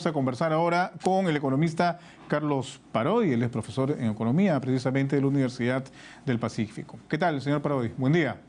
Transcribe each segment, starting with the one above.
A conversar ahora con el economista Carlos Parodi, él es profesor en economía precisamente de la Universidad del Pacífico. ¿Qué tal, señor Parodi? Buen día.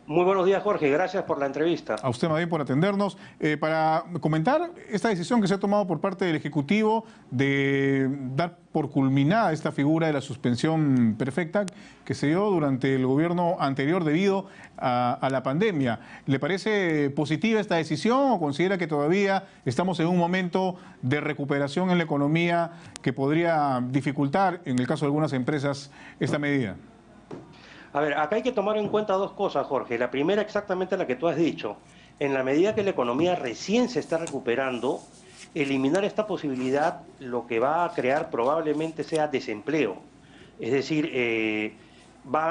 Muy buenos días, Jorge. Gracias por la entrevista. A usted, más bien, por atendernos. Para comentar esta decisión que se ha tomado por parte del Ejecutivo de dar por culminada esta figura de la suspensión perfecta que se dio durante el gobierno anterior debido a la pandemia. ¿Le parece positiva esta decisión o considera que todavía estamos en un momento de recuperación en la economía que podría dificultar, en el caso de algunas empresas, esta medida? A ver, acá hay que tomar en cuenta dos cosas, Jorge. La primera, exactamente la que tú has dicho. En la medida que la economía recién se está recuperando, eliminar esta posibilidad lo que va a crear probablemente sea desempleo. Es decir,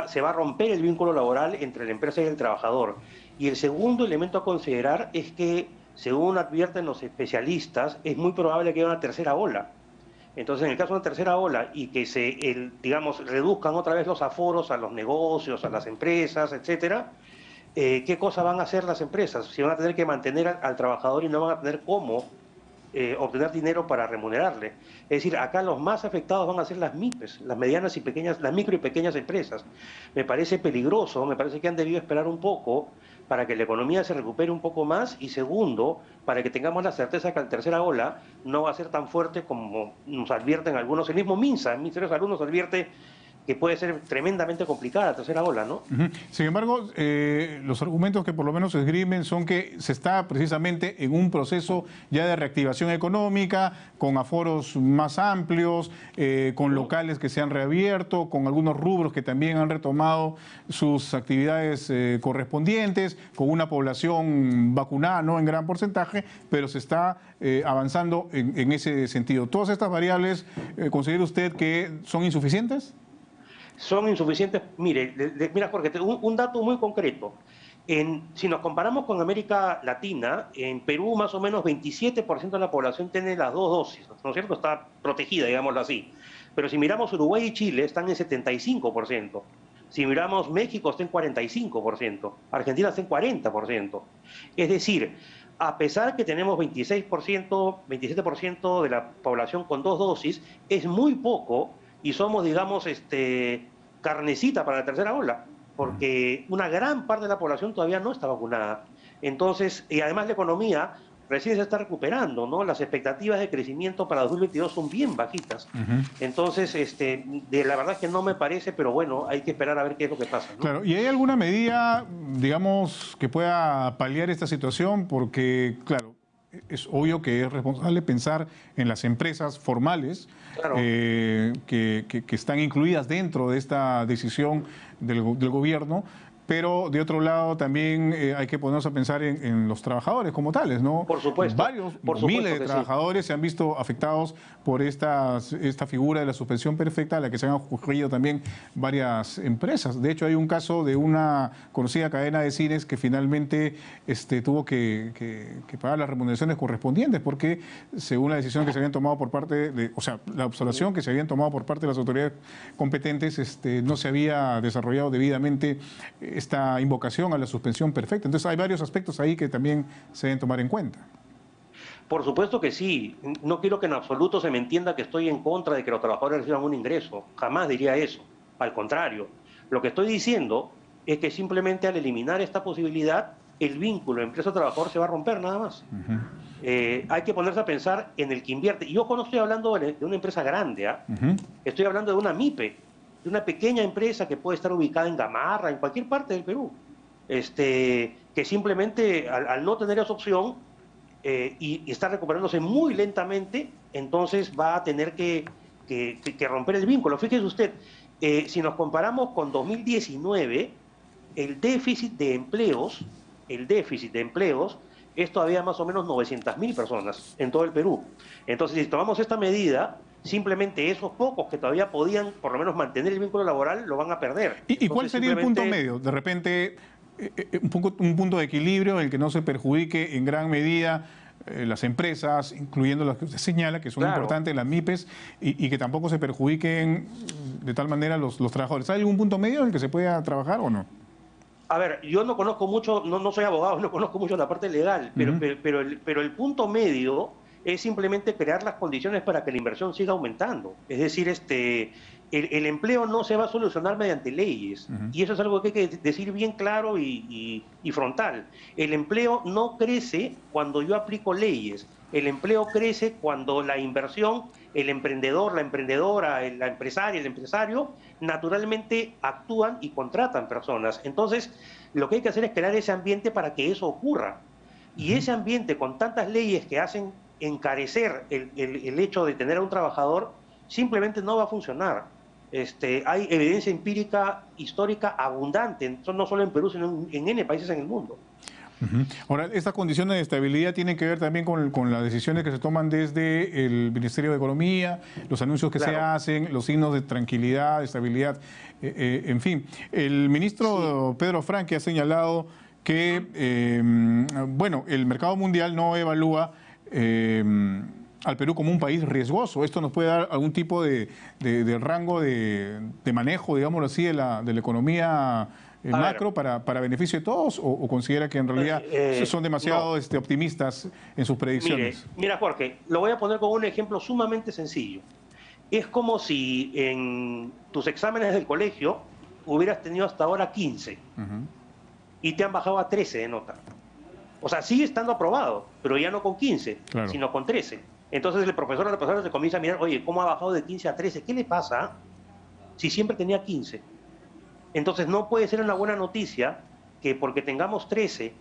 se va a romper el vínculo laboral entre la empresa y el trabajador. Y el segundo elemento a considerar es que, según advierten los especialistas, es muy probable que haya una tercera ola. Entonces, en el caso de una tercera ola y que digamos, reduzcan otra vez los aforos a los negocios, a las empresas, etcétera, ¿qué cosa van a hacer las empresas? Si van a tener que mantener al trabajador y no van a tener cómo obtener dinero para remunerarle. Es decir, acá los más afectados van a ser las MIPES, las medianas y pequeñas, las micro y pequeñas empresas. Me parece peligroso, me parece que han debido esperar un poco para que la economía se recupere un poco más y segundo, para que tengamos la certeza que la tercera ola no va a ser tan fuerte como nos advierten algunos. El mismo MINSA, el Ministerio de Salud, nos advierte que puede ser tremendamente complicada la tercera ola, ¿no? Sin embargo, los argumentos que por lo menos se esgrimen son que se está precisamente en un proceso ya de reactivación económica, con aforos más amplios, con locales que se han reabierto, con algunos rubros que también han retomado sus actividades correspondientes, con una población vacunada, no en gran porcentaje, pero se está avanzando en ese sentido. ¿Todas estas variables considera usted que son insuficientes? Son insuficientes. Mire, mira, Jorge, un dato muy concreto. Si nos comparamos con América Latina, en Perú más o menos 27% de la población tiene las dos dosis, ¿no es cierto? Está protegida, digámoslo así. Pero si miramos Uruguay y Chile, están en 75%. Si miramos México, está en 45%. Argentina está en 40%. Es decir, a pesar que tenemos 26%, 27% de la población con dos dosis, es muy poco y somos, digamos, carnecita para la tercera ola, porque una gran parte de la población todavía no está vacunada. Entonces, y además la economía recién se está recuperando, ¿no? Las expectativas de crecimiento para 2022 son bien bajitas. Entonces, la verdad es que no me parece, pero bueno, hay que esperar a ver qué es lo que pasa, ¿no? Claro, ¿y hay alguna medida, digamos, que pueda paliar esta situación? Porque, claro, es obvio que es responsable pensar en las empresas formales, Claro. que están incluidas dentro de esta decisión del gobierno, pero de otro lado también hay que ponernos a pensar en los trabajadores como tales, ¿no? Por supuesto. Miles de trabajadores se han visto afectados por esta figura de la suspensión perfecta a la que se han ocurrido también varias empresas. De hecho, hay un caso de una conocida cadena de cines que finalmente tuvo que pagar las remuneraciones correspondientes porque, según la decisión que se habían tomado por parte de, o sea, la observación que se habían tomado por parte de las autoridades competentes, no se había desarrollado debidamente esta invocación a la suspensión perfecta. Entonces hay varios aspectos ahí que también se deben tomar en cuenta. Por supuesto que sí. No quiero que en absoluto se me entienda que estoy en contra de que los trabajadores reciban un ingreso. Jamás diría eso. Al contrario. Lo que estoy diciendo es que simplemente al eliminar esta posibilidad, el vínculo empresa-trabajador se va a romper nada más. Hay que ponerse a pensar en el que invierte. Y ojo, no estoy hablando de una empresa grande, ¿ah? Estoy hablando de una MIPE, de una pequeña empresa que puede estar ubicada en Gamarra, en cualquier parte del Perú, que simplemente al no tener esa opción y está recuperándose muy lentamente, entonces va a tener que romper el vínculo. Fíjese usted, si nos comparamos con 2019, el déficit de empleos es todavía más o menos 900.000 personas en todo el Perú. Entonces, si tomamos esta medida, simplemente esos pocos que todavía podían por lo menos mantener el vínculo laboral lo van a perder. ¿Y cuál sería el punto medio? De repente, un punto de equilibrio en el que no se perjudique en gran medida las empresas, incluyendo las que usted señala, que son importantes, las MIPES, y que tampoco se perjudiquen de tal manera los trabajadores. ¿Hay algún punto medio en el que se pueda trabajar o no? A ver, yo no conozco mucho, no soy abogado, no conozco mucho la parte legal, pero el punto medio es simplemente crear las condiciones para que la inversión siga aumentando. Es decir, el empleo no se va a solucionar mediante leyes. Y eso es algo que hay que decir bien claro y frontal. El empleo no crece cuando yo aplico leyes. El empleo crece cuando la inversión, el emprendedor, la emprendedora, la empresaria, el empresario, naturalmente actúan y contratan personas. Entonces, lo que hay que hacer es crear ese ambiente para que eso ocurra. Y ese ambiente, con tantas leyes que hacen encarecer el hecho de tener a un trabajador, simplemente no va a funcionar. Hay evidencia empírica histórica abundante, no solo en Perú, sino en N países en el mundo. Ahora, estas condiciones de estabilidad tienen que ver también con las decisiones que se toman desde el Ministerio de Economía, los anuncios que se hacen, los signos de tranquilidad, de estabilidad, en fin. El ministro Pedro Franque ha señalado que, bueno, el mercado mundial no evalúa al Perú como un país riesgoso. Esto nos puede dar algún tipo de rango de manejo, digámoslo así, de la economía macro para beneficio de todos, o considera que en realidad son demasiado optimistas en sus predicciones? Mira, Jorge, lo voy a poner con un ejemplo sumamente sencillo. Es como si en tus exámenes del colegio hubieras tenido hasta ahora 15 y te han bajado a 13 de nota. O sea, sigue estando aprobado, pero ya no con 15, sino con 13. Entonces el profesor o la profesora se comienza a mirar, oye, ¿cómo ha bajado de 15 a 13? ¿Qué le pasa si siempre tenía 15? Entonces no puede ser una buena noticia que porque tengamos 13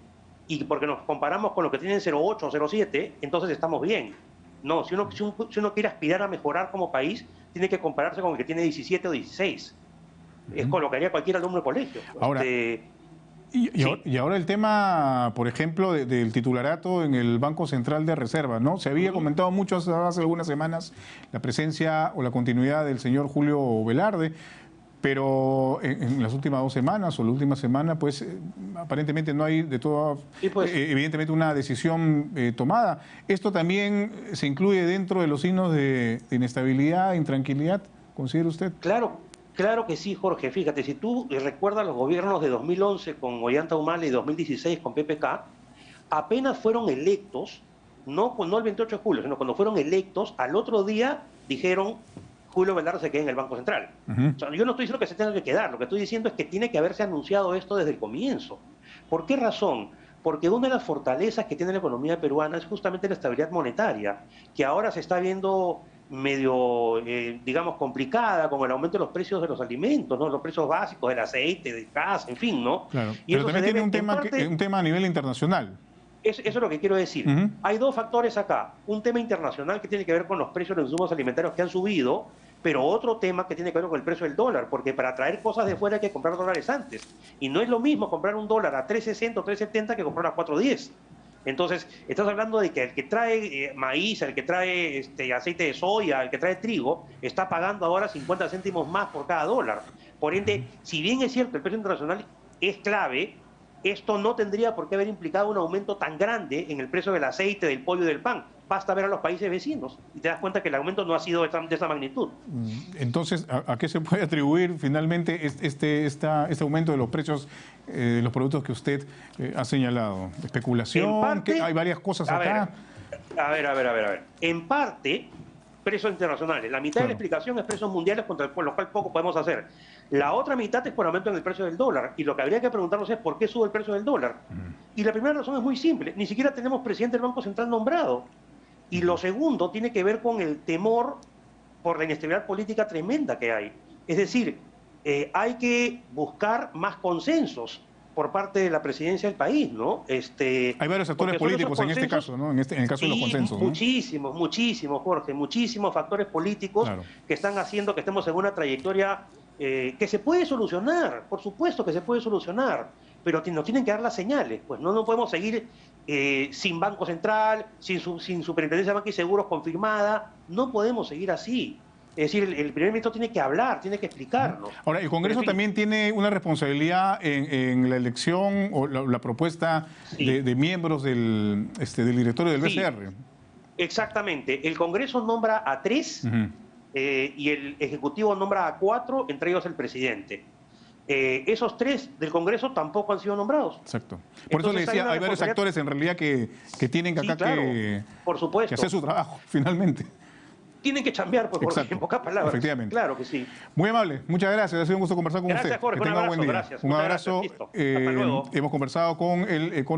y porque nos comparamos con los que tienen 0,8 o 0,7, entonces estamos bien. No, si uno quiere aspirar a mejorar como país, tiene que compararse con el que tiene 17 o 16. Es con lo que haría cualquier alumno de colegio. Ahora, y ahora el tema, por ejemplo, del titularato en el Banco Central de Reserva, ¿no? Se había comentado mucho hace algunas semanas la presencia o la continuidad del señor Julio Velarde, pero en las últimas 2 semanas o la última semana, pues aparentemente no hay evidentemente una decisión tomada. ¿Esto también se incluye dentro de los signos de inestabilidad, intranquilidad, considera usted? Claro que sí, Jorge. Fíjate, si tú recuerdas los gobiernos de 2011 con Ollanta Humala y 2016 con PPK, apenas fueron electos, no el 28 de julio, sino cuando fueron electos, al otro día dijeron Julio Velarde se queda en el Banco Central. O sea, yo no estoy diciendo que se tenga que quedar, lo que estoy diciendo es que tiene que haberse anunciado esto desde el comienzo. ¿Por qué razón? Porque una de las fortalezas que tiene la economía peruana es justamente la estabilidad monetaria, que ahora se está viendo medio, digamos, complicada con el aumento de los precios de los alimentos, ¿no? Los precios básicos del aceite, del gas, en fin, ¿no? Claro, y pero también tiene un tema a nivel internacional. Eso es lo que quiero decir. Hay 2 factores acá. Un tema internacional que tiene que ver con los precios de los insumos alimentarios que han subido, pero otro tema que tiene que ver con el precio del dólar, porque para traer cosas de fuera hay que comprar dólares antes. Y no es lo mismo comprar un dólar a 3.60 o 3.70 que comprar a 4.10. Entonces, estás hablando de que el que trae maíz, el que trae aceite de soya, el que trae trigo, está pagando ahora 50 céntimos más por cada dólar. Por ende, si bien es cierto, el precio internacional es clave, esto no tendría por qué haber implicado un aumento tan grande en el precio del aceite, del pollo y del pan. Basta ver a los países vecinos y te das cuenta que el aumento no ha sido de esa magnitud. Entonces, ¿a qué se puede atribuir finalmente este aumento de los precios de los productos que usted ha señalado? ¿Especulación? Parte, ¿Hay varias cosas acá? A ver. En parte, precios internacionales. La mitad de la explicación es precios mundiales con los cuales poco podemos hacer. La otra mitad es por aumento en el precio del dólar. Y lo que habría que preguntarnos es por qué sube el precio del dólar. Y la primera razón es muy simple. Ni siquiera tenemos presidente del Banco Central nombrado. Y lo segundo tiene que ver con el temor por la inestabilidad política tremenda que hay. Es decir, hay que buscar más consensos por parte de la presidencia del país, ¿no? Hay varios actores políticos en este caso, ¿no? En el caso de los consensos, ¿no? Muchísimos, Jorge, muchísimos factores políticos que están haciendo que estemos en una trayectoria que se puede solucionar, por supuesto que se puede solucionar, pero nos tienen que dar las señales, pues no podemos seguir sin Banco Central, sin Superintendencia de Banca y Seguros confirmada, no podemos seguir así. Es decir, el primer ministro tiene que hablar, tiene que explicarlo. Ahora, el Congreso también tiene una responsabilidad en la elección o la propuesta de miembros del directorio del BCR. Exactamente. El Congreso nombra a 3 y el Ejecutivo nombra a 4, entre ellos el presidente. Esos 3 del Congreso tampoco han sido nombrados. Exacto. Por eso le decía, hay varios actores en realidad que tienen que Sí, acá claro, por supuesto. que hacer su trabajo, finalmente. Tienen que chambear, pues, Jorge, Exacto. en pocas palabras. Efectivamente. Claro que sí. Muy amable, muchas gracias. Ha sido un gusto conversar con Gracias, usted. Jorge, Que un tenga abrazo, buen día. gracias. Un Muchas abrazo. gracias, listo. Hasta luego. Hemos conversado con el